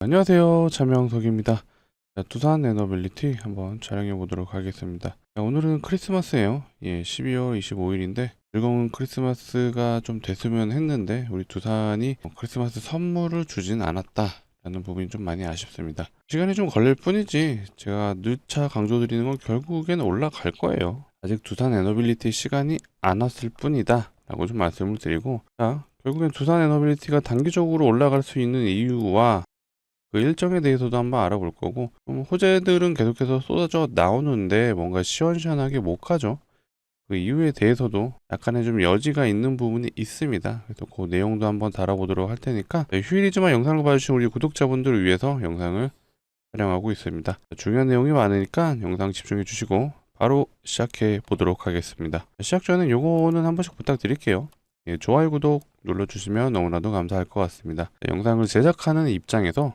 안녕하세요. 차명석입니다. 자, 두산 에너빌리티 한번 촬영해 보도록 하겠습니다. 자, 오늘은 크리스마스예요. 12월 25일인데 즐거운 크리스마스가 좀 됐으면 했는데 우리 두산이 크리스마스 선물을 주진 않았다 라는 부분이 좀 많이 아쉽습니다. 시간이 좀 걸릴 뿐이지 제가 누차 강조드리는 건 결국엔 올라갈 거예요. 아직 두산 에너빌리티 시간이 안 왔을 뿐이다 라고 좀 말씀을 드리고, 자, 결국엔 두산 에너빌리티가 단기적으로 올라갈 수 있는 이유와 그 일정에 대해서도 한번 알아볼 거고, 호재들은 계속해서 쏟아져 나오는데 뭔가 시원시원하게 못 가죠. 그 이유에 대해서도 약간의 좀 여지가 있는 부분이 있습니다. 그래서 그 내용도 한번 다뤄보도록 할 테니까, 휴일이지만 영상을 봐주신 우리 구독자분들을 위해서 영상을 촬영하고 있습니다. 중요한 내용이 많으니까 영상 집중해 주시고 바로 시작해 보도록 하겠습니다. 시작 전에 요거는 한 번씩 부탁드릴게요. 좋아요, 구독 눌러주시면 너무나도 감사할 것 같습니다. 영상을 제작하는 입장에서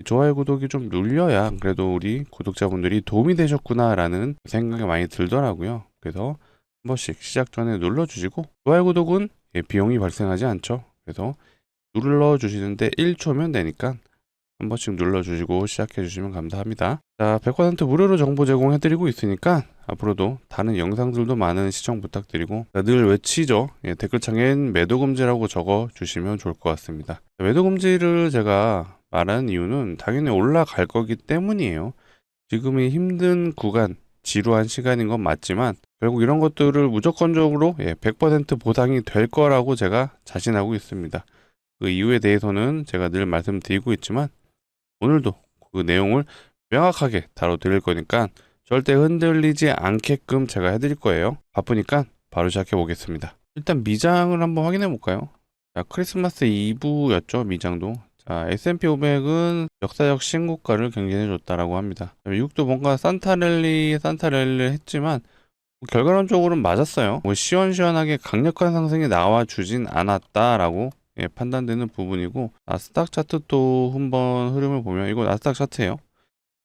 좋아요, 구독이 좀 눌려야 그래도 우리 구독자분들이 도움이 되셨구나 라는 생각이 많이 들더라고요. 그래서 한 번씩 시작 전에 눌러주시고, 좋아요, 구독은 비용이 발생하지 않죠. 그래서 눌러주시는데 1초면 되니까 한 번씩 눌러주시고 시작해주시면 감사합니다. 자, 100% 무료로 정보 제공해드리고 있으니까 앞으로도 다른 영상들도 많은 시청 부탁드리고, 늘 외치죠. 댓글창엔 매도금지라고 적어주시면 좋을 것 같습니다. 매도금지를 제가 말하는 이유는 당연히 올라갈 거기 때문이에요. 지금이 힘든 구간, 지루한 시간인 건 맞지만 결국 이런 것들을 무조건적으로 100% 보상이 될 거라고 제가 자신하고 있습니다. 그 이유에 대해서는 제가 늘 말씀드리고 있지만 오늘도 그 내용을 명확하게 다뤄드릴 거니까 절대 흔들리지 않게끔 제가 해드릴 거예요. 바쁘니까 바로 시작해 보겠습니다. 일단 미장을 한번 확인해 볼까요? 자, 크리스마스 이브였죠, 미장도. 자, S&P 500은 역사적 신고가를 경신해 줬다라고 합니다. 미국도 뭔가 산타랠리를 했지만 결과론적으로는 맞았어요. 시원시원하게 강력한 상승이 나와 주진 않았다라고 판단되는 부분이고, 나스닥 차트 또 한번 흐름을 보면, 이거 나스닥 차트예요.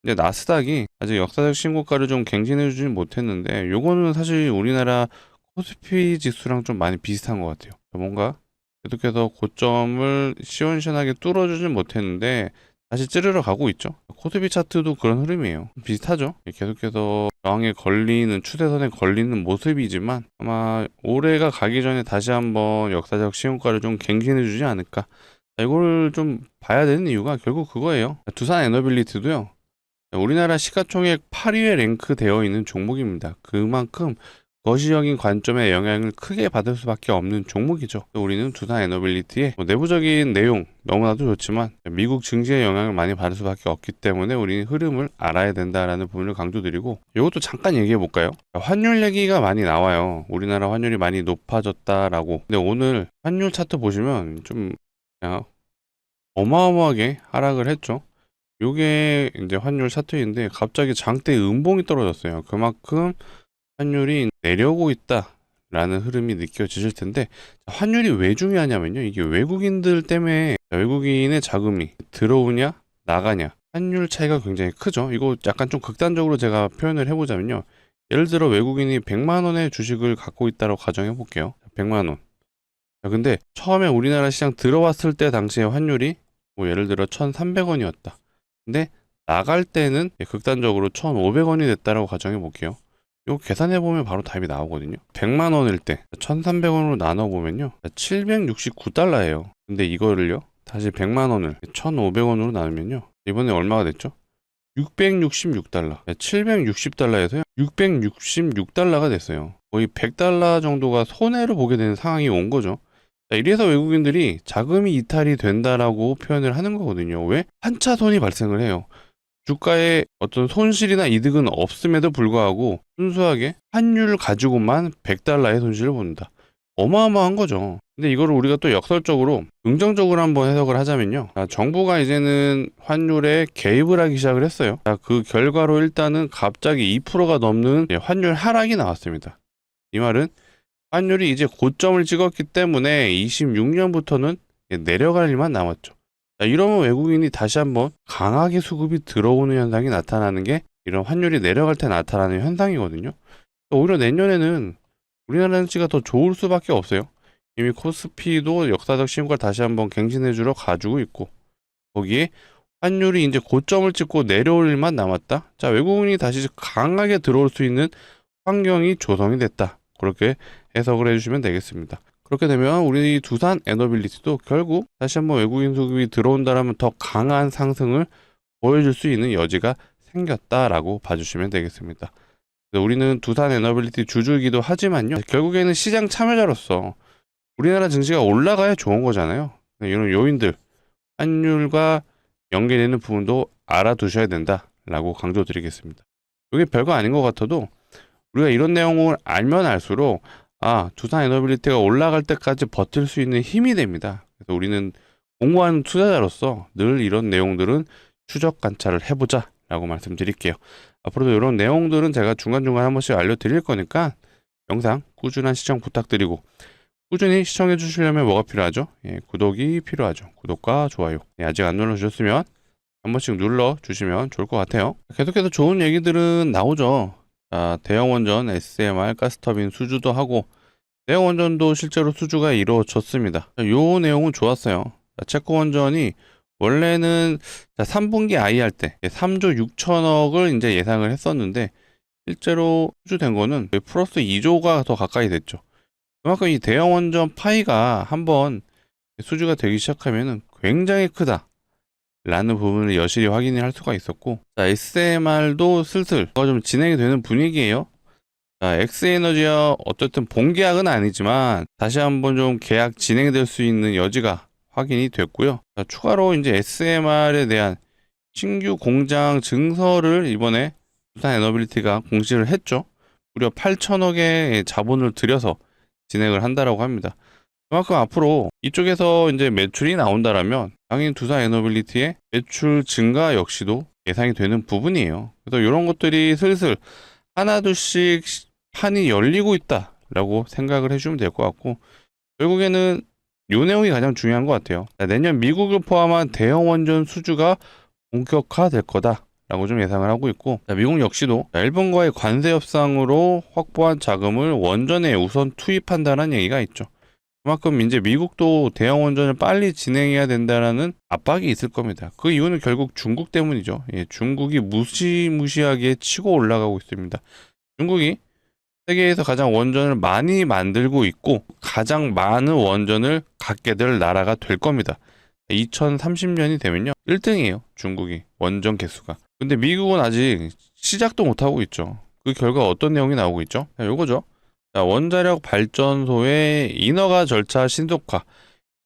근데 나스닥이 아직 역사적 신고가를 좀 갱신해 주진 못했는데, 요거는 사실 우리나라 코스피 지수랑 좀 많이 비슷한 것 같아요. 뭔가 계속해서 고점을 시원시원하게 뚫어주진 못했는데 다시 찌르러 가고 있죠. 코스피 차트도 그런 흐름이에요. 비슷하죠. 계속해서 저항에 걸리는, 추세선에 걸리는 모습이지만 아마 올해가 가기 전에 다시 한번 역사적 시온가를 좀 갱신해 주지 않을까. 이걸 좀 봐야 되는 이유가 결국 그거예요. 두산 에너빌리티도요, 우리나라 시가총액 8위에 랭크되어 있는 종목입니다. 그만큼 거시적인 관점의 영향을 크게 받을 수밖에 없는 종목이죠. 우리는 두산 에너빌리티의 내부적인 내용 너무나도 좋지만 미국 증시의 영향을 많이 받을 수밖에 없기 때문에 우리는 흐름을 알아야 된다라는 부분을 강조드리고, 이것도 잠깐 얘기해 볼까요? 환율 얘기가 많이 나와요. 우리나라 환율이 많이 높아졌다라고. 근데 오늘 환율 차트 보시면 좀 그냥 어마어마하게 하락을 했죠. 요게 이제 환율 차트인데 갑자기 장대 음봉이 떨어졌어요. 그만큼 환율이 내려오고 있다라는 흐름이 느껴지실 텐데, 환율이 왜 중요하냐면요, 이게 외국인들 때문에 외국인의 자금이 들어오냐 나가냐, 환율 차이가 굉장히 크죠. 이거 약간 좀 극단적으로 제가 표현을 해보자면요, 예를 들어 외국인이 100만 원의 주식을 갖고 있다고 가정해 볼게요. 100만 원. 근데 처음에 우리나라 시장 들어왔을 때 당시의 환율이 뭐 예를 들어 1,300원이었다. 근데 나갈 때는 극단적으로 1,500원이 됐다라고 가정해 볼게요. 이거 계산해 보면 바로 답이 나오거든요. 100만 원일 때 1,300원으로 나눠 보면요, 769달러예요. 근데 이거를요, 다시 100만 원을 1,500원으로 나누면요, 이번에 얼마가 됐죠? 666달러. 760달러에서요 666달러가 됐어요. 거의 100달러 정도가 손해를 보게 되는 상황이 온 거죠. 자, 이래서 외국인들이 자금이 이탈이 된다라고 표현을 하는 거거든요. 왜? 한차 손이 발생을 해요. 주가에 어떤 손실이나 이득은 없음에도 불구하고 순수하게 환율 가지고만 100달러의 손실을 본다. 어마어마한 거죠. 근데 이거를 우리가 또 역설적으로 긍정적으로 한번 해석을 하자면요, 정부가 이제는 환율에 개입을 하기 시작을 했어요. 그 결과로 일단은 갑자기 2%가 넘는 환율 하락이 나왔습니다. 이 말은 환율이 이제 고점을 찍었기 때문에 26년부터는 내려갈 일만 남았죠. 이러면 외국인이 다시 한번 강하게 수급이 들어오는 현상이 나타나는 게 이런 환율이 내려갈 때 나타나는 현상이거든요. 오히려 내년에는 우리나라 날씨가 더 좋을 수밖에 없어요. 이미 코스피도 역사적 신고를 다시 한번 갱신해주러 가지고 있고, 거기에 환율이 이제 고점을 찍고 내려올 일만 남았다. 자, 외국인이 다시 강하게 들어올 수 있는 환경이 조성이 됐다. 그렇게 해석을 해주시면 되겠습니다. 그렇게 되면 우리 두산 에너빌리티도 결국 다시 한번 외국인 수급이 들어온다라면 더 강한 상승을 보여줄 수 있는 여지가 생겼다라고 봐주시면 되겠습니다. 우리는 두산 에너빌리티 주주이기도 하지만요. 결국에는 시장 참여자로서 우리나라 증시가 올라가야 좋은 거잖아요. 이런 요인들, 환율과 연계되는 부분도 알아두셔야 된다라고 강조드리겠습니다. 이게 별거 아닌 것 같아도 우리가 이런 내용을 알면 알수록 두산 에너빌리티가 올라갈 때까지 버틸 수 있는 힘이 됩니다. 그래서 우리는 공부하는 투자자로서 늘 이런 내용들은 추적 관찰을 해보자 라고 말씀드릴게요. 앞으로도 이런 내용들은 제가 중간중간 한 번씩 알려드릴 거니까 영상 꾸준한 시청 부탁드리고, 꾸준히 시청해 주시려면 뭐가 필요하죠? 구독이 필요하죠. 구독과 좋아요. 아직 안 눌러주셨으면 한 번씩 눌러주시면 좋을 것 같아요. 계속해서 좋은 얘기들은 나오죠. 대형원전 SMR 가스터빈 수주도 하고, 대형원전도 실제로 수주가 이루어졌습니다. 요 내용은 좋았어요. 체코원전이 원래는 3분기 I 할 때 3조 6천억을 이제 예상을 했었는데, 실제로 수주된 거는 플러스 2조가 더 가까이 됐죠. 그만큼 이 대형원전 파이가 한번 수주가 되기 시작하면은 굉장히 크다 라는 부분을 여실히 확인을 할 수가 있었고, SMR도 슬슬 좀 진행이 되는 분위기예요. 엑스에너지와 어쨌든 본계약은 아니지만 다시 한번 좀 계약 진행될 수 있는 여지가 확인이 됐고요. 추가로 이제 SMR에 대한 신규 공장 증설을 이번에 두산 에너빌리티가 공시를 했죠. 무려 8천억의 자본을 들여서 진행을 한다라고 합니다. 그만큼 앞으로 이쪽에서 이제 매출이 나온다라면 당연히 두산 에너빌리티의 매출 증가 역시도 예상이 되는 부분이에요. 그래서 이런 것들이 슬슬 하나둘씩 판이 열리고 있다라고 생각을 해주면 될 것 같고, 결국에는 이 내용이 가장 중요한 것 같아요. 내년 미국을 포함한 대형 원전 수주가 본격화될 거다라고 좀 예상을 하고 있고, 미국 역시도 일본과의 관세 협상으로 확보한 자금을 원전에 우선 투입한다는 얘기가 있죠. 그만큼 이제 미국도 대형 원전을 빨리 진행해야 된다는 압박이 있을 겁니다. 그 이유는 결국 중국 때문이죠. 중국이 무시무시하게 치고 올라가고 있습니다. 중국이 세계에서 가장 원전을 많이 만들고 있고 가장 많은 원전을 갖게 될 나라가 될 겁니다. 2030년이 되면요 1등이에요. 중국이 원전 개수가. 근데 미국은 아직 시작도 못하고 있죠. 그 결과 어떤 내용이 나오고 있죠? 요거죠. 원자력 발전소의 인허가 절차 신속화.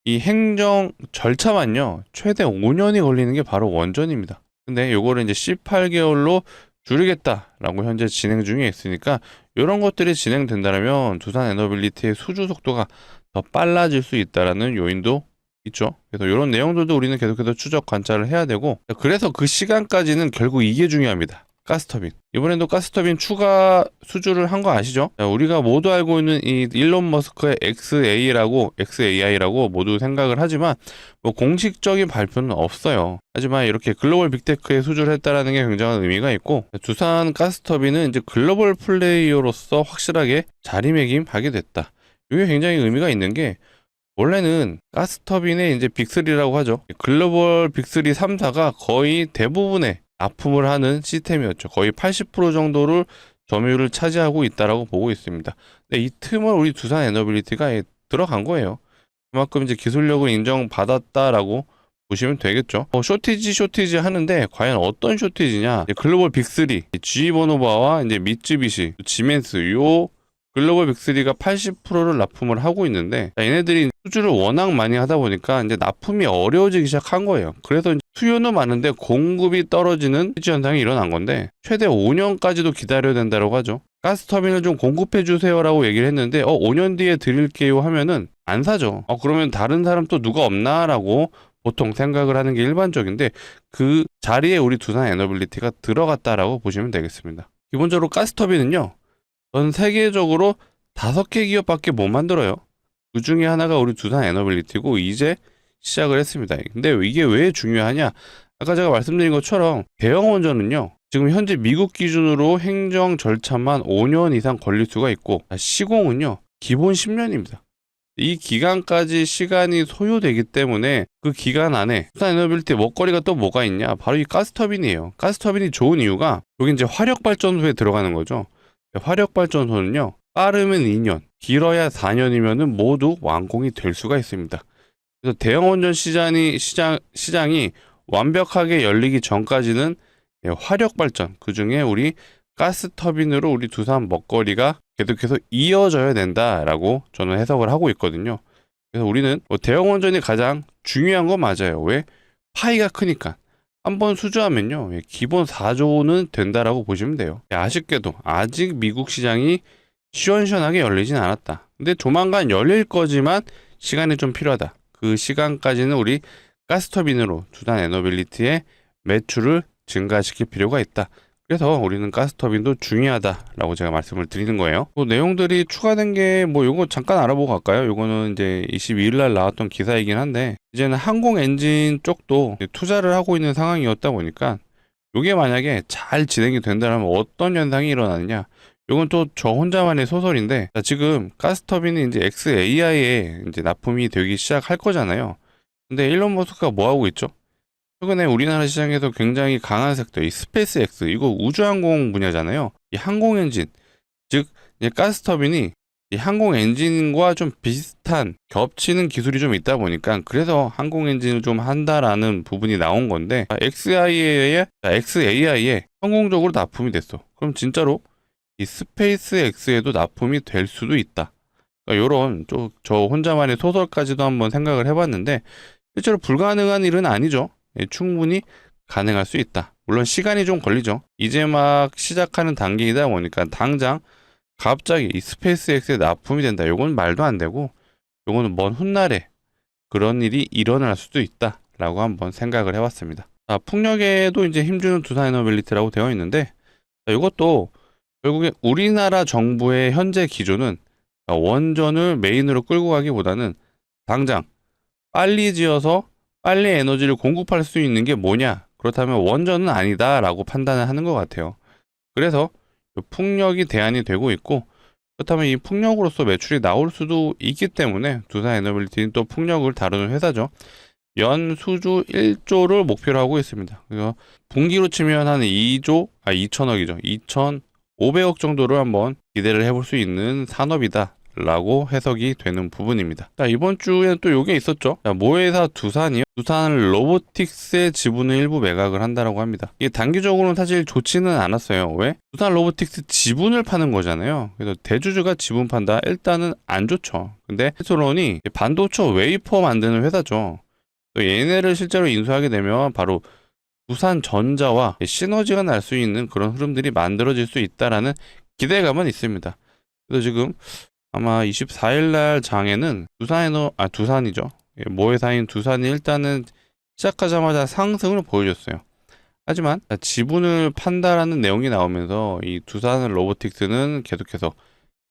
이 행정 절차만요 최대 5년이 걸리는 게 바로 원전입니다. 근데 요거를 이제 18개월로 줄이겠다라고 현재 진행 중에 있으니까, 이런 것들이 진행된다면 두산 에너빌리티의 수주 속도가 더 빨라질 수 있다라는 요인도 있죠. 그래서 이런 내용들도 우리는 계속해서 추적 관찰을 해야 되고, 그래서 그 시간까지는 결국 이게 중요합니다. 가스터빈. 이번에도 가스터빈 추가 수주를 한 거 아시죠? 우리가 모두 알고 있는 이 일론 머스크의 XAI라고 모두 생각을 하지만 뭐 공식적인 발표는 없어요. 하지만 이렇게 글로벌 빅테크에 수주를 했다라는 게 굉장한 의미가 있고, 두산 가스터빈은 이제 글로벌 플레이어로서 확실하게 자리매김하게 됐다. 이게 굉장히 의미가 있는 게, 원래는 가스터빈의 이제 빅3라고 하죠. 글로벌 빅3 3사가 거의 대부분의 납품을 하는 시스템이었죠. 거의 80% 정도를 점유율을 차지하고 있다라고 보고 있습니다. 근데 이 틈을 우리 두산 에너빌리티가 들어간 거예요. 그만큼 이제 기술력을 인정받았다라고 보시면 되겠죠. 쇼티지 하는데 과연 어떤 쇼티지냐? 글로벌 빅3, GE 버노바와 이제 미쯔비시, 지멘스 요 글로벌 빅3가 80%를 납품을 하고 있는데, 얘네들이 수주를 워낙 많이 하다 보니까 이제 납품이 어려워지기 시작한 거예요. 그래서 이제 수요는 많은데 공급이 떨어지는 시지 현상이 일어난 건데, 최대 5년까지도 기다려야 된다고 하죠. 가스터빈을 좀 공급해 주세요라고 얘기를 했는데 5년 뒤에 드릴게요 하면은 안 사죠. 그러면 다른 사람 또 누가 없나라고 보통 생각을 하는 게 일반적인데, 그 자리에 우리 두산 에너빌리티가 들어갔다라고 보시면 되겠습니다. 기본적으로 가스터빈은요 전 세계적으로 5개 기업밖에 못 만들어요. 그 중에 하나가 우리 두산 에너빌리티고 이제 시작을 했습니다. 근데 이게 왜 중요하냐? 아까 제가 말씀드린 것처럼 대형 원전은요 지금 현재 미국 기준으로 행정 절차만 5년 이상 걸릴 수가 있고, 시공은요 기본 10년입니다. 이 기간까지 시간이 소요되기 때문에 그 기간 안에 두산 에너빌리티 먹거리가 또 뭐가 있냐? 바로 이 가스터빈이에요. 가스터빈이 좋은 이유가 여기 이제 화력발전소에 들어가는 거죠. 화력발전소는요, 빠르면 2년, 길어야 4년이면은 모두 완공이 될 수가 있습니다. 그래서 대형 원전 시장이 완벽하게 열리기 전까지는 화력발전, 그 중에 우리 가스터빈으로 우리 두산 먹거리가 계속해서 이어져야 된다라고 저는 해석을 하고 있거든요. 그래서 우리는 대형 원전이 가장 중요한 건 맞아요. 왜? 파이가 크니까. 한번 수주하면요, 기본 4조는 된다라고 보시면 돼요. 아쉽게도 아직 미국 시장이 시원시원하게 열리진 않았다. 근데 조만간 열릴 거지만 시간이 좀 필요하다. 그 시간까지는 우리 가스터빈으로 두산 에너빌리티의 매출을 증가시킬 필요가 있다. 그래서 우리는 가스터빈도 중요하다라고 제가 말씀을 드리는 거예요. 내용들이 추가된 게 요거 잠깐 알아보고 갈까요? 요거는 이제 22일 날 나왔던 기사이긴 한데, 이제는 항공 엔진 쪽도 투자를 하고 있는 상황이었다 보니까 요게 만약에 잘 진행이 된다면 어떤 현상이 일어나느냐? 요건 또 저 혼자만의 소설인데, 지금 가스터빈이 이제 XAI에 이제 납품이 되기 시작할 거잖아요. 근데 일론 머스크가 뭐 하고 있죠? 최근에 우리나라 시장에서 굉장히 강한 섹터, 이 스페이스 X, 이거 우주항공 분야잖아요. 이 항공 엔진, 즉, 가스터빈이 이 항공 엔진과 좀 비슷한, 겹치는 기술이 좀 있다 보니까, 그래서 항공 엔진을 좀 한다라는 부분이 나온 건데, XAI에 성공적으로 납품이 됐어. 그럼 진짜로 이 스페이스 X에도 납품이 될 수도 있다. 그러니까 요런, 저 혼자만의 소설까지도 한번 생각을 해봤는데, 실제로 불가능한 일은 아니죠. 충분히 가능할 수 있다. 물론 시간이 좀 걸리죠. 이제 막 시작하는 단계이다 보니까 당장 갑자기 이 스페이스 X에 납품이 된다. 요건 말도 안 되고, 요거는 먼 훗날에 그런 일이 일어날 수도 있다 라고 한번 생각을 해봤습니다. 풍력에도 이제 힘주는 두산 에너빌리티라고 되어 있는데, 이것도 결국에 우리나라 정부의 현재 기조는 원전을 메인으로 끌고 가기보다는 당장 빨리 지어서 빨리 에너지를 공급할 수 있는 게 뭐냐? 그렇다면 원전은 아니다 라고 판단을 하는 것 같아요. 그래서 풍력이 대안이 되고 있고, 그렇다면 이 풍력으로서 매출이 나올 수도 있기 때문에 두산 에너빌리티는 또 풍력을 다루는 회사죠. 연 수주 1조를 목표로 하고 있습니다. 그래서 분기로 치면 한 2천억이죠. 2,500억 정도를 한번 기대를 해볼 수 있는 산업이다 라고 해석이 되는 부분입니다. 이번 주에는 또 요게 있었죠. 모회사 두산이요. 두산 로보틱스의 지분을 일부 매각을 한다라고 합니다. 이게 단기적으로는 사실 좋지는 않았어요. 왜? 두산 로보틱스 지분을 파는 거잖아요. 그래서 대주주가 지분 판다. 일단은 안 좋죠. 근데 테슬론이 반도체 웨이퍼 만드는 회사죠. 또 얘네를 실제로 인수하게 되면 바로 두산전자와 시너지가 날 수 있는 그런 흐름들이 만들어질 수 있다라는 기대감은 있습니다. 그래서 지금 아마 24일 날 장에는 두산이죠. 모회사인 두산이 일단은 시작하자마자 상승을 보여줬어요. 하지만 지분을 판다라는 내용이 나오면서 이 두산 로보틱스는 계속해서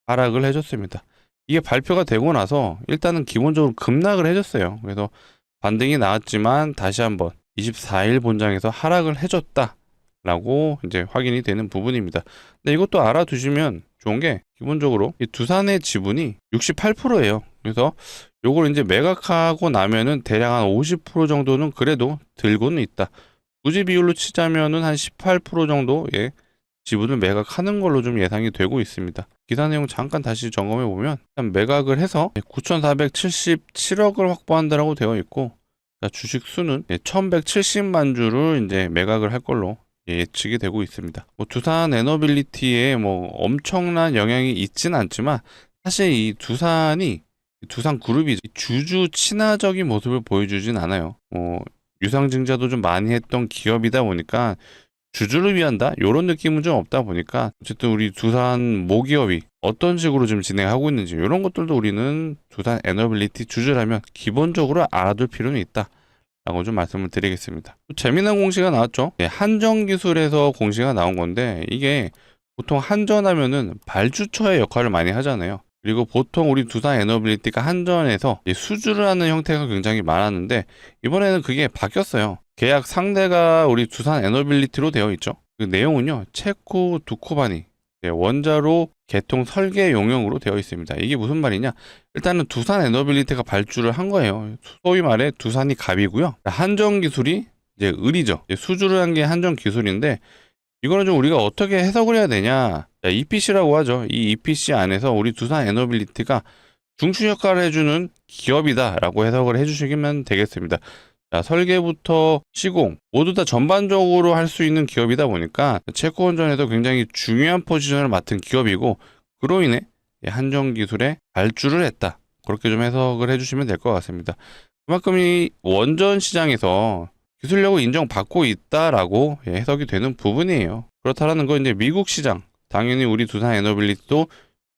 하락을 해줬습니다. 이게 발표가 되고 나서 일단은 기본적으로 급락을 해줬어요. 그래서 반등이 나왔지만 다시 한번 24일 본장에서 하락을 해줬다라고 이제 확인이 되는 부분입니다. 근데 이것도 알아두시면 좋은 게, 기본적으로 이 두산의 지분이 68%예요. 그래서 요걸 이제 매각하고 나면은 대략 한 50% 정도는 그래도 들고는 있다. 부지 비율로 치자면은 한 18% 정도의 지분을 매각하는 걸로 좀 예상이 되고 있습니다. 기사 내용 잠깐 다시 점검해 보면 매각을 해서 9,477억을 확보한다라고 되어 있고, 주식 수는 1,170만 주를 이제 매각을 할 걸로 예측이 되고 있습니다. 두산 에너빌리티에 엄청난 영향이 있진 않지만, 사실 이 두산 그룹이 주주 친화적인 모습을 보여주진 않아요. 유상증자도 좀 많이 했던 기업이다 보니까 주주를 위한다? 이런 느낌은 좀 없다 보니까, 어쨌든 우리 두산 모기업이 어떤 식으로 좀 진행하고 있는지 이런 것들도 우리는 두산 에너빌리티 주주라면 기본적으로 알아둘 필요는 있다 라고 좀 말씀을 드리겠습니다. 또 재미난 공시가 나왔죠. 한전기술에서 공시가 나온 건데, 이게 보통 한전하면은 발주처의 역할을 많이 하잖아요. 그리고 보통 우리 두산 에너빌리티가 한전에서 수주를 하는 형태가 굉장히 많았는데, 이번에는 그게 바뀌었어요. 계약 상대가 우리 두산 에너빌리티로 되어 있죠. 그 내용은요, 체코 두코바니, 원자로 개통 설계 용역으로 되어 있습니다. 이게 무슨 말이냐? 일단은 두산 에너빌리티가 발주를 한 거예요. 소위 말해 두산이 갑이고요. 한정 기술이 이제 을이죠. 수주를 한 게 한정 기술인데 이거는 좀 우리가 어떻게 해석을 해야 되냐? EPC라고 하죠. 이 EPC 안에서 우리 두산 에너빌리티가 중추 역할을 해주는 기업이다라고 해석을 해주시면 되겠습니다. 자, 설계부터 시공 모두 다 전반적으로 할 수 있는 기업이다 보니까 채권전에도 굉장히 중요한 포지션을 맡은 기업이고 그로 인해 한정 기술에 발주를 했다. 그렇게 좀 해석을 해주시면 될 것 같습니다. 그만큼 이 원전 시장에서 기술력을 인정받고 있다라고 해석이 되는 부분이에요. 그렇다라는 건 이제 미국 시장, 당연히 우리 두산 에너빌리티도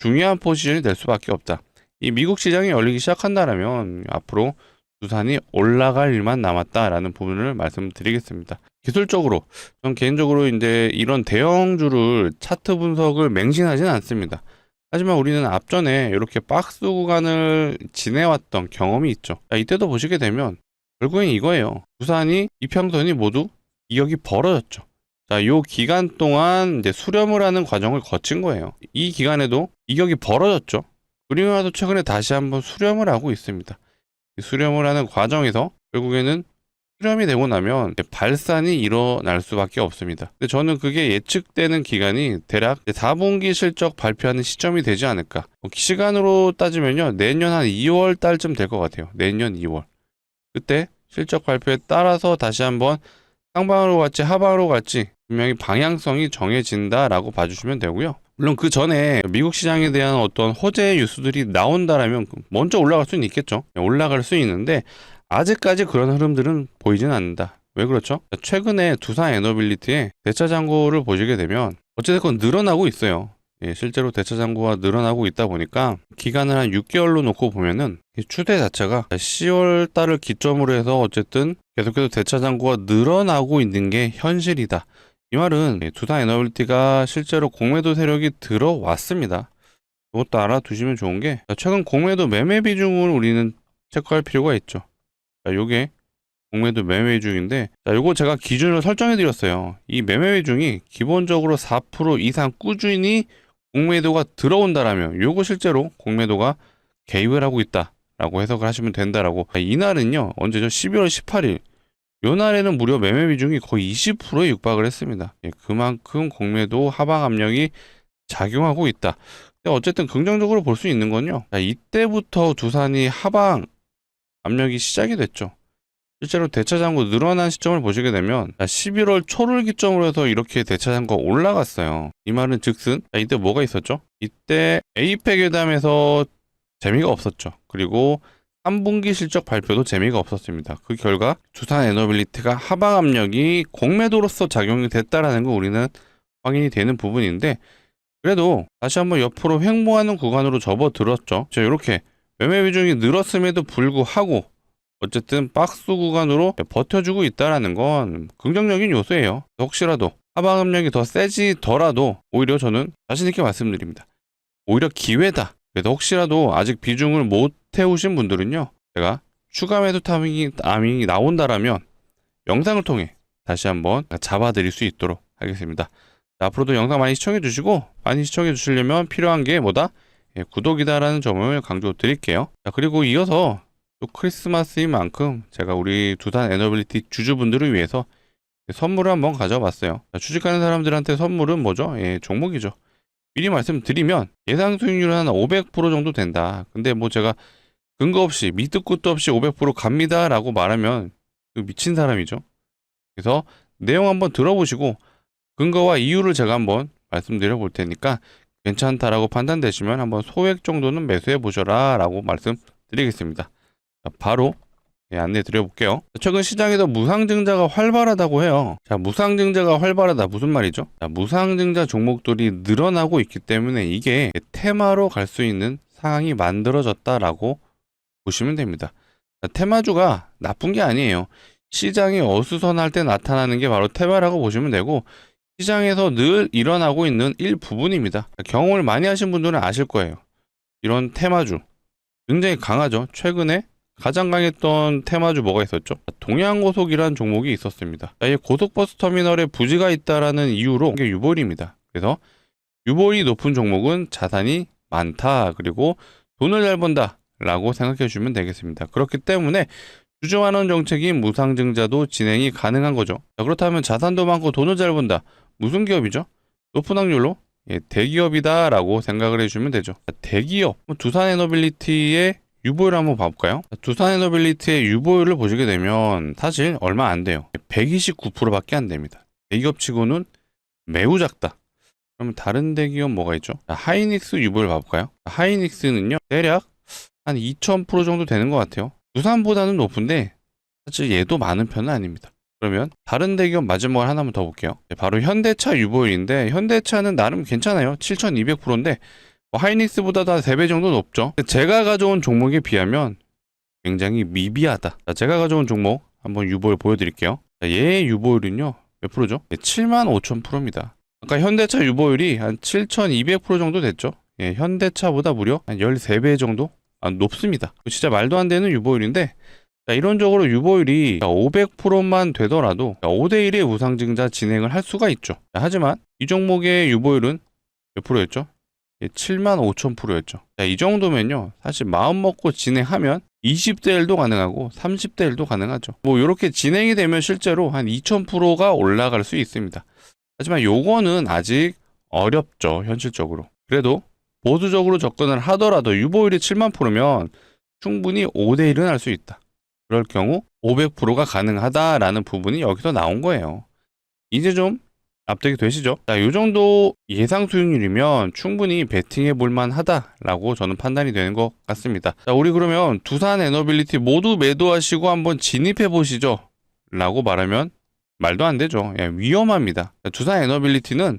중요한 포지션이 될 수밖에 없다. 이 미국 시장이 열리기 시작한다면 앞으로 두산이 올라갈 일만 남았다라는 부분을 말씀드리겠습니다. 기술적으로, 전 개인적으로 이제 이런 대형주를 차트 분석을 맹신하진 않습니다. 하지만 우리는 앞전에 이렇게 박스 구간을 지내왔던 경험이 있죠. 자, 이때도 보시게 되면 결국엔 이거예요. 두산이 이평선이 모두 이격이 벌어졌죠. 자, 요 기간 동안 이제 수렴을 하는 과정을 거친 거예요. 이 기간에도 이격이 벌어졌죠. 그리고 나서 최근에 다시 한번 수렴을 하고 있습니다. 이 수렴을 하는 과정에서 결국에는 수렴이 되고 나면 발산이 일어날 수밖에 없습니다. 근데 저는 그게 예측되는 기간이 대략 4분기 실적 발표하는 시점이 되지 않을까. 시간으로 따지면요, 내년 한 2월 달쯤 될 것 같아요. 내년 2월. 그때 실적 발표에 따라서 다시 한번 상방으로 갈지 하방으로 갈지 분명히 방향성이 정해진다라고 봐주시면 되고요. 물론 그 전에 미국 시장에 대한 어떤 호재 뉴스들이 나온다라면 먼저 올라갈 수는 있겠죠. 올라갈 수 있는데 아직까지 그런 흐름들은 보이진 않는다. 왜 그렇죠? 최근에 두산 에너빌리티의 대차 잔고를 보시게 되면 어찌됐건 늘어나고 있어요. 실제로 대차 잔고가 늘어나고 있다 보니까 기간을 한 6개월로 놓고 보면은 추세 자체가 10월 달을 기점으로 해서 어쨌든 계속해서 대차 잔고가 늘어나고 있는 게 현실이다. 이 말은 두산 에너빌리티가 실제로 공매도 세력이 들어왔습니다. 이것도 알아두시면 좋은 게 최근 공매도 매매 비중을 우리는 체크할 필요가 있죠. 자, 요게 공매도 매매 비중인데, 자, 요거 제가 기준을 설정해 드렸어요. 이 매매 비중이 기본적으로 4% 이상 꾸준히 공매도가 들어온다라면 요거 실제로 공매도가 개입을 하고 있다라고 해석을 하시면 된다라고. 이날은요, 언제죠? 12월 18일. 요 날에는 무려 매매 비중이 거의 20%에 육박을 했습니다. 그만큼 공매도 하방 압력이 작용하고 있다. 근데 어쨌든 긍정적으로 볼 수 있는 건요, 자, 이때부터 두산이 하방 압력이 시작이 됐죠. 실제로 대차 잔고 늘어난 시점을 보시게 되면 11월 초를 기점으로 해서 이렇게 대차 잔고가 올라갔어요. 이 말은 즉슨 이때 뭐가 있었죠? 이때 에이펙 회담에서 재미가 없었죠. 그리고 3분기 실적 발표도 재미가 없었습니다. 그 결과 두산 에너빌리티가 하방 압력이 공매도로서 작용이 됐다라는 거 우리는 확인이 되는 부분인데, 그래도 다시 한번 옆으로 횡보하는 구간으로 접어들었죠. 자, 이렇게 매매 비중이 늘었음에도 불구하고 어쨌든 박스 구간으로 버텨주고 있다라는 건 긍정적인 요소예요. 혹시라도 하방 압력이 더 세지더라도 오히려 저는 자신 있게 말씀드립니다. 오히려 기회다. 그래서 혹시라도 아직 비중을 못 태우신 분들은요, 제가 추가 매도 타이밍이 나온다라면 영상을 통해 다시 한번 잡아드릴 수 있도록 하겠습니다. 자, 앞으로도 영상 많이 시청해 주시고, 많이 시청해 주시려면 필요한 게 뭐다? 구독이다라는 점을 강조 드릴게요. 자, 그리고 이어서 또 크리스마스인 만큼 제가 우리 두산 에너빌리티 주주분들을 위해서 선물을 한번 가져봤어요. 자, 주식하는 사람들한테 선물은 뭐죠? 종목이죠. 미리 말씀드리면 예상 수익률은 한 500% 정도 된다. 근데 뭐 제가 근거 없이 밑도 끝도 없이 500% 갑니다 라고 말하면 미친 사람이죠. 그래서 내용 한번 들어보시고 근거와 이유를 제가 한번 말씀드려 볼 테니까 괜찮다라고 판단되시면 한번 소액 정도는 매수해 보셔라 라고 말씀드리겠습니다. 자, 바로 안내 드려볼게요. 최근 시장에서 무상증자가 활발하다고 해요. 자, 무상증자가 활발하다 무슨 말이죠? 자, 무상증자 종목들이 늘어나고 있기 때문에 이게 테마로 갈 수 있는 상황이 만들어졌다라고 보시면 됩니다. 자, 테마주가 나쁜 게 아니에요. 시장이 어수선할 때 나타나는 게 바로 테마라고 보시면 되고, 시장에서 늘 일어나고 있는 일부분입니다. 경험을 많이 하신 분들은 아실 거예요. 이런 테마주 굉장히 강하죠. 최근에 가장 강했던 테마주 뭐가 있었죠? 동양고속이라는 종목이 있었습니다. 이 고속버스 터미널에 부지가 있다라는 이유로 이게 유볼입니다. 그래서 유보율이 높은 종목은 자산이 많다. 그리고 돈을 잘 번다. 라고 생각해 주시면 되겠습니다. 그렇기 때문에 주주환원 정책인 무상증자도 진행이 가능한 거죠. 자, 그렇다면 자산도 많고 돈을 잘 번다. 무슨 기업이죠? 높은 확률로 대기업이다 라고 생각을 해주시면 되죠. 자, 대기업, 두산에너빌리티의 유보율을 한번 봐볼까요? 두산에너빌리티의 유보율을 보시게 되면 사실 얼마 안 돼요. 129%밖에 안 됩니다. 대기업 치고는 매우 작다. 그러면 다른 대기업 뭐가 있죠? 자, 하이닉스 유보율 봐볼까요? 하이닉스는요 대략 한 2000% 정도 되는 것 같아요. 두산보다는 높은데 사실 얘도 많은 편은 아닙니다. 그러면 다른 대기업 마지막으로 하나만 더 볼게요. 바로 현대차 유보율인데 현대차는 나름 괜찮아요. 7200%인데 하이닉스보다도 한 3배 정도 높죠. 제가 가져온 종목에 비하면 굉장히 미비하다. 자, 제가 가져온 종목 한번 유보율 보여드릴게요. 자, 얘의 유보율은요 몇 프로죠? 75,000%입니다. 아까 현대차 유보율이 한 7200% 정도 됐죠. 현대차보다 무려 한 13배 정도 높습니다. 진짜 말도 안 되는 유보율인데 자, 이론적으로 유보율이 500%만 되더라도 5대1의 무상증자 진행을 할 수가 있죠. 자, 하지만 이 종목의 유보율은 몇 프로였죠? 75,000%였죠. 자, 이 정도면요 사실 마음 먹고 진행하면 20대 1도 가능하고 30대 1도 가능하죠. 뭐 이렇게 진행이 되면 실제로 한 2000%가 올라갈 수 있습니다. 하지만 요거는 아직 어렵죠 현실적으로. 그래도 보수적으로 접근을 하더라도 유보율이 7만 프로면 충분히 5대1은 할 수 있다. 그럴 경우 500%가 가능하다라는 부분이 여기서 나온 거예요. 이제 좀 납득이 되시죠? 자, 이 정도 예상 수익률이면 충분히 베팅해 볼만 하다라고 저는 판단이 되는 것 같습니다. 자, 우리 그러면 두산 에너빌리티 모두 매도하시고 한번 진입해 보시죠 라고 말하면 말도 안 되죠. 위험합니다. 자, 두산 에너빌리티는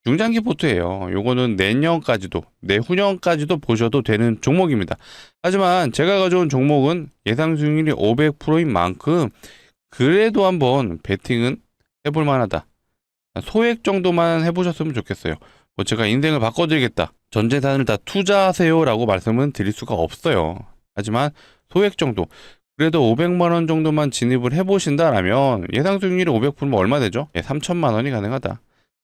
중장기 포트예요. 요거는 내년까지도 내후년까지도 보셔도 되는 종목입니다. 하지만 제가 가져온 종목은 예상 수익률이 500%인 만큼 그래도 한번 베팅은 해볼 만하다. 소액 정도만 해보셨으면 좋겠어요. 뭐 제가 인생을 바꿔드리겠다, 전 재산을 다 투자하세요 라고 말씀은 드릴 수가 없어요. 하지만 소액 정도, 그래도 500만원 정도만 진입을 해보신다라면 예상 수익률이 500%면 얼마 되죠? 3천만원이 가능하다.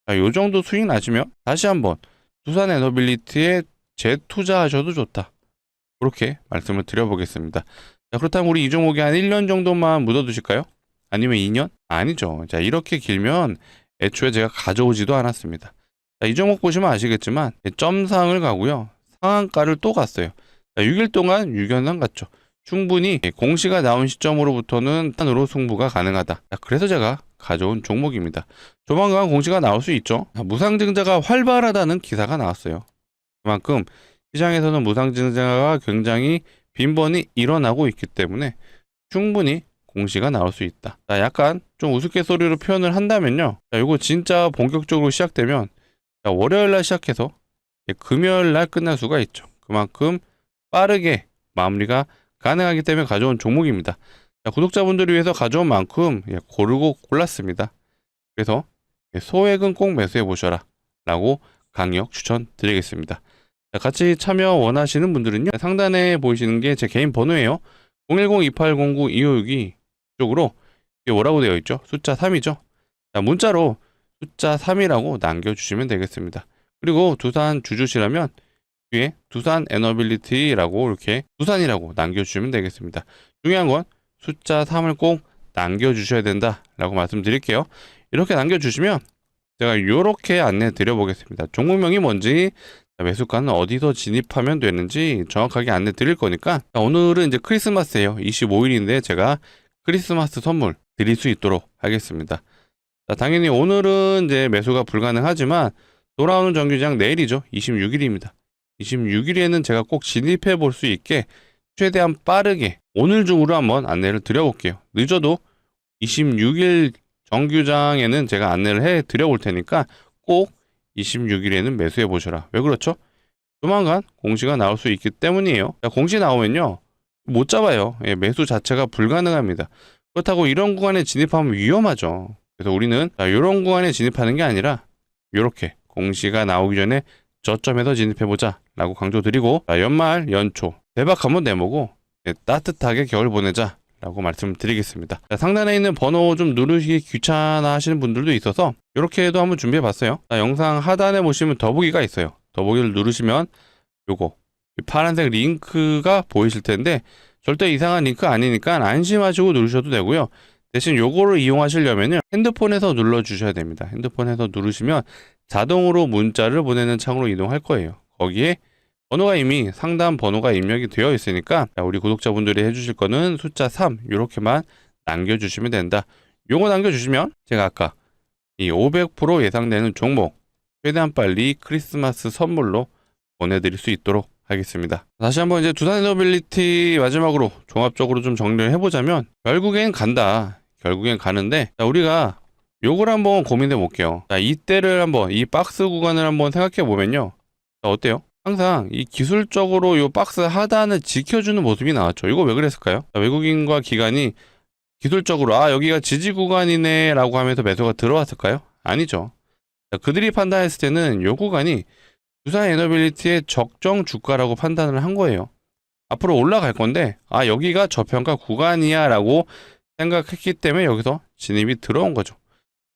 자, 요 정도 수익 나시면 다시 한번 두산 에너빌리티에 재투자하셔도 좋다. 그렇게 말씀을 드려보겠습니다. 자, 그렇다면 우리 이 종목에 한 1년 정도만 묻어두실까요? 아니면 2년? 아니죠. 자, 이렇게 길면 애초에 제가 가져오지도 않았습니다. 자, 이 종목 보시면 아시겠지만 점상을 가고요. 상한가를 또 갔어요. 자, 6일 동안 유견상 갔죠. 충분히 공시가 나온 시점으로부터는 단으로 승부가 가능하다. 자, 그래서 제가 가져온 종목입니다. 조만간 공시가 나올 수 있죠. 무상증자가 활발하다는 기사가 나왔어요. 그만큼 시장에서는 무상증자가 굉장히 빈번히 일어나고 있기 때문에 충분히 공시가 나올 수 있다. 자, 약간 좀 우스갯소리로 표현을 한다면요. 자, 이거 진짜 본격적으로 시작되면 자, 월요일 날 시작해서 금요일 날 끝날 수가 있죠. 그만큼 빠르게 마무리가 가능하기 때문에 가져온 종목입니다. 자, 구독자분들을 위해서 가져온 만큼 고르고 골랐습니다. 그래서 소액은 꼭 매수해 보셔라 라고 강력 추천드리겠습니다. 자, 같이 참여 원하시는 분들은요, 상단에 보이시는 게 제 개인 번호예요. 010-2809-2562 쪽으로 이게 뭐라고 되어 있죠? 숫자 3이죠. 자, 문자로 숫자 3이라고 남겨주시면 되겠습니다. 그리고 두산 주주시라면 뒤에 두산 에너빌리티라고 이렇게 두산이라고 남겨주시면 되겠습니다. 중요한 건 숫자 3을 꼭 남겨주셔야 된다라고 말씀드릴게요. 이렇게 남겨주시면 제가 이렇게 안내 드려보겠습니다. 종목명이 뭔지, 매수가는 어디서 진입하면 되는지 정확하게 안내 드릴 거니까. 자, 오늘은 이제 크리스마스예요. 25일인데 제가 크리스마스 선물 드릴 수 있도록 하겠습니다. 자, 당연히 오늘은 이제 매수가 불가능하지만 돌아오는 정규장 내일이죠. 26일입니다. 26일에는 제가 꼭 진입해 볼 수 있게 최대한 빠르게 오늘 중으로 한번 안내를 드려볼게요. 늦어도 26일 정규장에는 제가 안내를 해 드려볼 테니까 꼭 26일에는 매수해 보셔라. 왜 그렇죠? 조만간 공시가 나올 수 있기 때문이에요. 자, 공시 나오면요 못 잡아요. 매수 자체가 불가능합니다. 그렇다고 이런 구간에 진입하면 위험하죠. 그래서 우리는 이런 구간에 진입하는 게 아니라 이렇게 공시가 나오기 전에 저점에서 진입해보자 라고 강조드리고, 연말 연초 대박 한번 내보고 따뜻하게 겨울 보내자 라고 말씀드리겠습니다. 상단에 있는 번호 좀 누르시기 귀찮아 하시는 분들도 있어서 이렇게도 한번 준비해 봤어요. 영상 하단에 보시면 더보기가 있어요. 더보기를 누르시면 요거 파란색 링크가 보이실 텐데 절대 이상한 링크 아니니까 안심하시고 누르셔도 되고요. 대신 요거를 이용하시려면요, 핸드폰에서 눌러 주셔야 됩니다. 핸드폰에서 누르시면 자동으로 문자를 보내는 창으로 이동할 거예요. 거기에 번호가 이미 상단 번호가 입력이 되어 있으니까 우리 구독자분들이 해주실 거는 숫자 3 이렇게만 남겨주시면 된다. 요거 남겨주시면 제가 아까 이 500% 예상되는 종목 최대한 빨리 크리스마스 선물로 보내드릴 수 있도록 하겠습니다. 다시 한번 이제 두산 에너빌리티 마지막으로 종합적으로 좀 정리를 해보자면 결국엔 간다. 결국엔 가는데 우리가 요걸 한번 고민해 볼게요. 이때를 한번 이 박스 구간을 한번 생각해 보면요. 어때요? 항상 이 기술적으로 이 박스 하단을 지켜주는 모습이 나왔죠. 이거 왜 그랬을까요? 외국인과 기관이 기술적으로 여기가 지지 구간이네 라고 하면서 매수가 들어왔을까요? 아니죠. 그들이 판단했을 때는 이 구간이 두산 에너빌리티의 적정 주가라고 판단을 한 거예요. 앞으로 올라갈 건데 여기가 저평가 구간이야 라고 생각했기 때문에 여기서 진입이 들어온 거죠.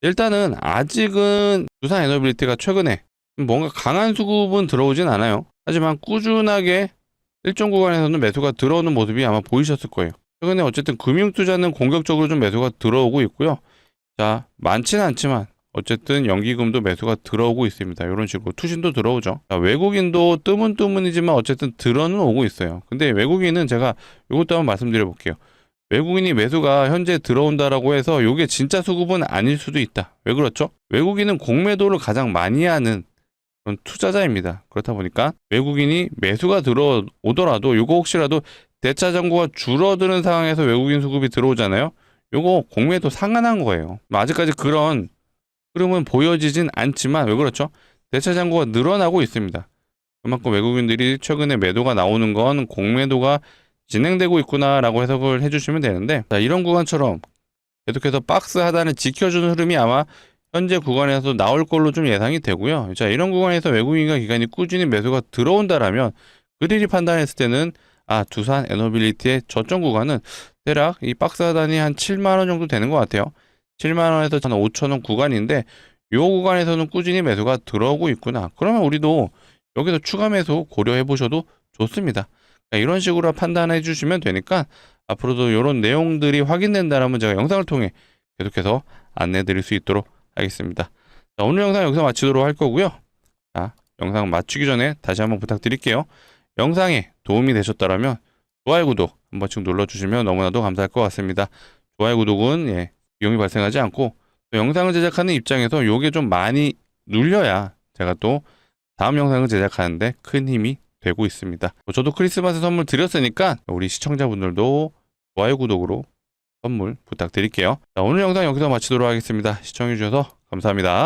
일단은 아직은 두산 에너빌리티가 최근에 뭔가 강한 수급은 들어오진 않아요. 하지만 꾸준하게 일정 구간에서는 매수가 들어오는 모습이 아마 보이셨을 거예요. 최근에 어쨌든 금융투자는 공격적으로 좀 매수가 들어오고 있고요. 자, 많지는 않지만 어쨌든 연기금도 매수가 들어오고 있습니다. 이런 식으로 투신도 들어오죠. 자, 외국인도 뜨문뜨문이지만 어쨌든 들어는 오고 있어요. 근데 외국인은 제가 이것도 한번 말씀드려 볼게요. 외국인이 매수가 현재 들어온다라고 해서 이게 진짜 수급은 아닐 수도 있다. 왜 그렇죠? 외국인은 공매도를 가장 많이 하는 그런 투자자입니다. 그렇다 보니까 외국인이 매수가 들어오더라도 이거 혹시라도 대차 잔고가 줄어드는 상황에서 외국인 수급이 들어오잖아요. 이거 공매도 상한한 거예요. 아직까지 그런 흐름은 보여지진 않지만 왜 그렇죠? 대차 잔고가 늘어나고 있습니다. 그만큼 외국인들이 최근에 매도가 나오는 건 공매도가 진행되고 있구나라고 해석을 해주시면 되는데, 자, 이런 구간처럼 계속해서 박스 하단을 지켜주는 흐름이 아마 현재 구간에서 나올 걸로 좀 예상이 되고요. 자, 이런 구간에서 외국인과 기관이 꾸준히 매수가 들어온다라면 그들이 판단했을 때는 두산 에너빌리티의 저점 구간은 대략 이 박스 하단이 한 7만 원 정도 되는 것 같아요. 7만 원에서 한 5천 원 구간인데 이 구간에서는 꾸준히 매수가 들어오고 있구나. 그러면 우리도 여기서 추가 매수 고려해 보셔도 좋습니다. 이런 식으로 판단해 주시면 되니까 앞으로도 이런 내용들이 확인된다면 제가 영상을 통해 계속해서 안내 드릴 수 있도록 하겠습니다. 자, 오늘 영상 여기서 마치도록 할 거고요. 자, 영상 마치기 전에 다시 한번 부탁드릴게요. 영상에 도움이 되셨다면 좋아요, 구독 한 번씩 눌러주시면 너무나도 감사할 것 같습니다. 좋아요, 구독은 비용이 발생하지 않고 또 영상을 제작하는 입장에서 요게 좀 많이 눌려야 제가 또 다음 영상을 제작하는데 큰 힘이 되고 있습니다. 저도 크리스마스 선물 드렸으니까 우리 시청자분들도 좋아요, 구독으로 선물 부탁드릴게요. 자, 오늘 영상 여기서 마치도록 하겠습니다. 시청해주셔서 감사합니다.